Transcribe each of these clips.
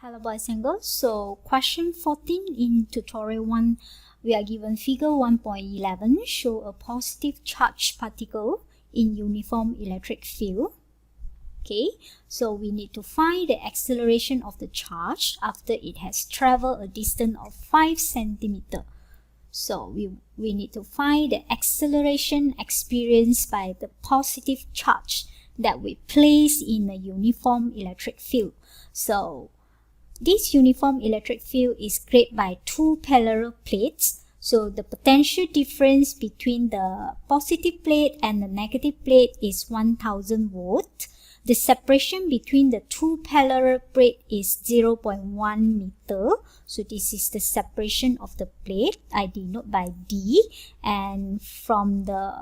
Hello boys and girls, so question 14 in tutorial 1, we are given figure 1.11 show a positive charged particle in uniform electric field. Okay, so we need to find the acceleration of the charge after it has traveled a distance of 5 centimeters. So we need to find the acceleration experienced by the positive charge that we place in a uniform electric field. So this uniform electric field is created by two parallel plates. So the potential difference between the positive plate and the negative plate is 1000 volts. The separation between the two parallel plates is 0.1 meter. So this is the separation of the plate. I denote by D. And from the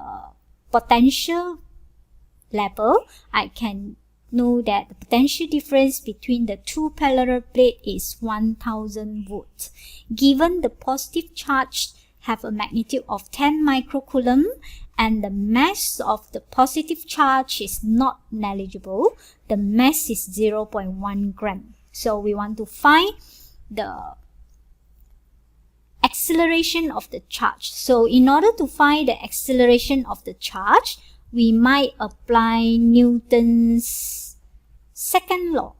potential level, I can know that the potential difference between the two parallel plates is 1000 volts. Given the positive charge have a magnitude of 10 microcoulomb and the mass of the positive charge is not negligible, the mass is 0.1 gram. So we want to find the acceleration of the charge. So in order to find the acceleration of the charge, we might apply Newton's second law.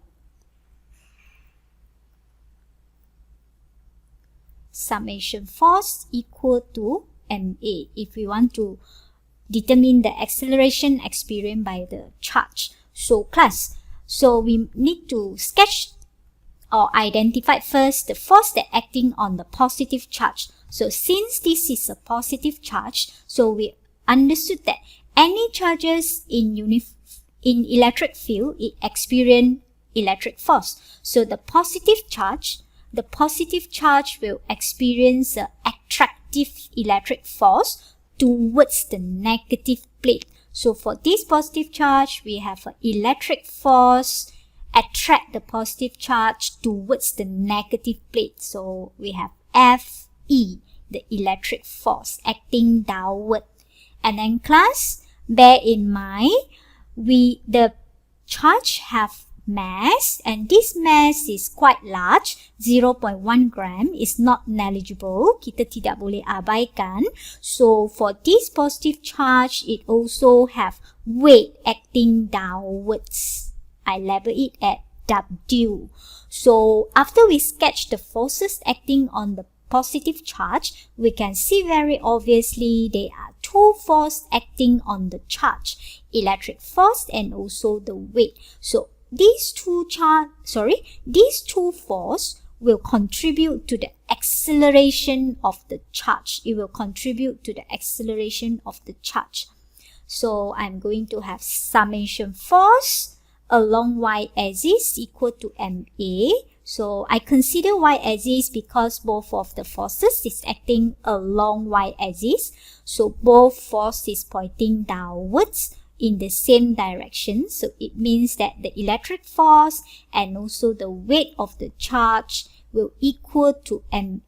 Summation force equal to ma if we want to determine the acceleration experienced by the charge. So we need to sketch or identify first the force that acting on the positive charge. So since this is a positive charge, so we understood that any charges in electric field, it experience electric force. So the positive charge will experience an attractive electric force towards the negative plate. So for this positive charge, we have an electric force attract the positive charge towards the negative plate. So we have Fe, the electric force acting downward. And then class, bear in mind, the charge have mass, and this mass is quite large, 0.1 gram, is not negligible. Kita tidak boleh abaikan. So for this positive charge, it also have weight acting downwards. I label it at W. So after we sketch the forces acting on the positive charge, we can see very obviously there are two forces acting on the charge, electric force and also the weight. So these two forces will contribute to the acceleration of the charge. It will contribute to the acceleration of the charge. So I'm going to have summation force along y-axis equal to ma. So I consider y-axis because both of the forces is acting along y-axis. So both forces pointing downwards in the same direction. So it means that the electric force and also the weight of the charge will equal to ma.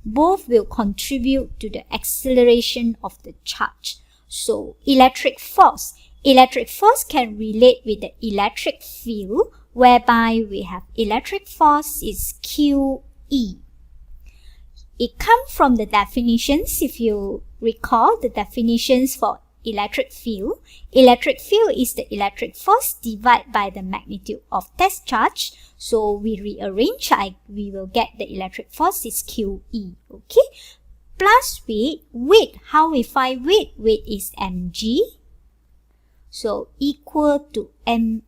Both will contribute to the acceleration of the charge. So electric force can relate with the electric field, whereby we have electric force is QE. It comes from the definitions. If you recall the definitions for electric field, electric field is the electric force divided by the magnitude of test charge. So we rearrange, we will get the electric force is QE. Okay, plus weight. How we find weight? Weight is mg. So equal to ma.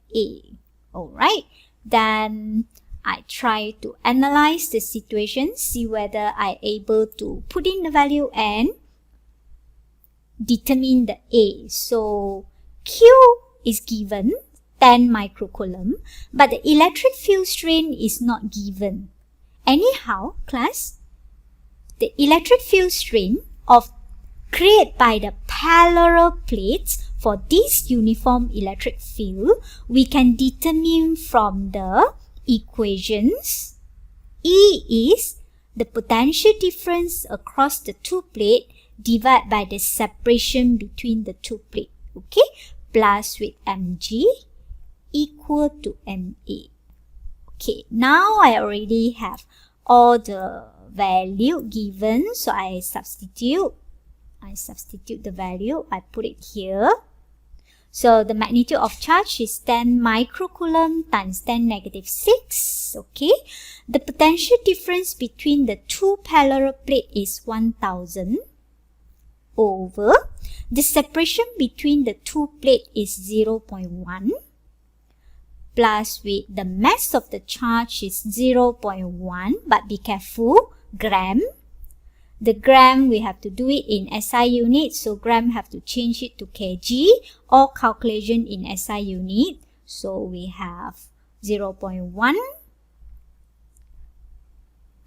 Alright, then I try to analyze the situation, see whether I'm able to put in the value and determine the A. So Q is given 10 microcoulomb, but the electric field strength is not given. Anyhow, class, the electric field strength created by the parallel plates for this uniform electric field, we can determine from the equations. E is the potential difference across the two plates divided by the separation between the two plates. Okay, plus with mg equal to ma. Okay, now I already have all the value given, so I substitute the value, I put it here. So the magnitude of charge is 10 microcoulomb times 10 negative 6. Okay. The potential difference between the two parallel plates is 1000 over the separation between the two plates is 0.1 plus with the mass of the charge is 0.1, but be careful, gram. The gram, we have to do it in SI unit, so gram have to change it to kg or calculation in SI unit. So we have 0.1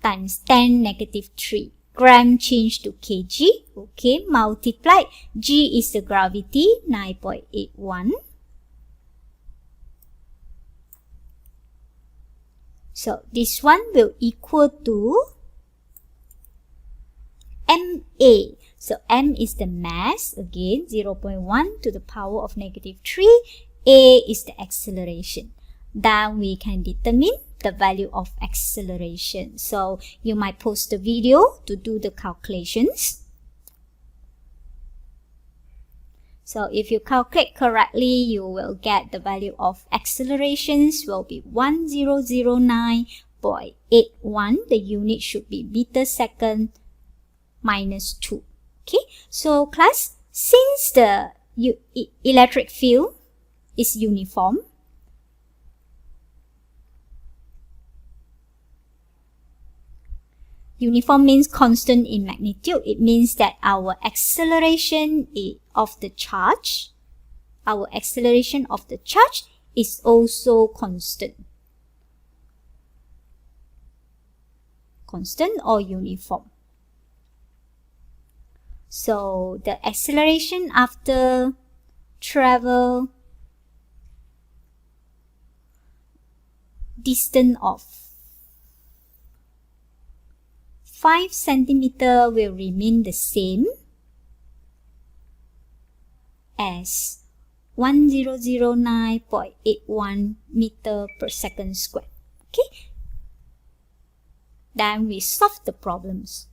times 10 negative 3. Gram change to kg. Okay, multiply. G is the gravity, 9.81. So this one will equal to MA. So M is the mass, again 0.1 to the power of negative 3. A is the acceleration. Then we can determine the value of acceleration. So you might pause the video to do the calculations. So if you calculate correctly, you will get the value of accelerations will be 1009.81. The unit should be meter second minus 2. Okay, so class, since the electric field is uniform, uniform means constant in magnitude. It means that our acceleration of the charge, is also constant. Constant or uniform. So the acceleration after travel distance of 5 centimeter will remain the same as 1009.81 meter per second squared. Okay, then we solve the problems.